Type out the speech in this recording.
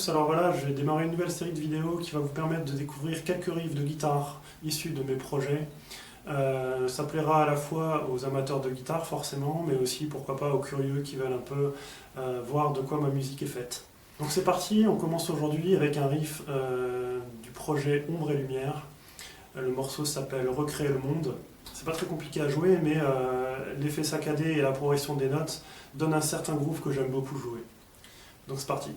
tous, alors voilà, je vais démarrer une nouvelle série de vidéos qui va vous permettre de découvrir quelques riffs de guitare issus de mes projets. Ça plaira à la fois aux amateurs de guitare forcément, mais aussi pourquoi pas aux curieux qui veulent un peu voir de quoi ma musique est faite. Donc c'est parti, on commence aujourd'hui avec un riff du projet Ombre et Lumière. Le morceau s'appelle Recréer le monde. C'est pas très compliqué à jouer, mais l'effet saccadé et la progression des notes donnent un certain groove que j'aime beaucoup jouer. Donc c'est parti.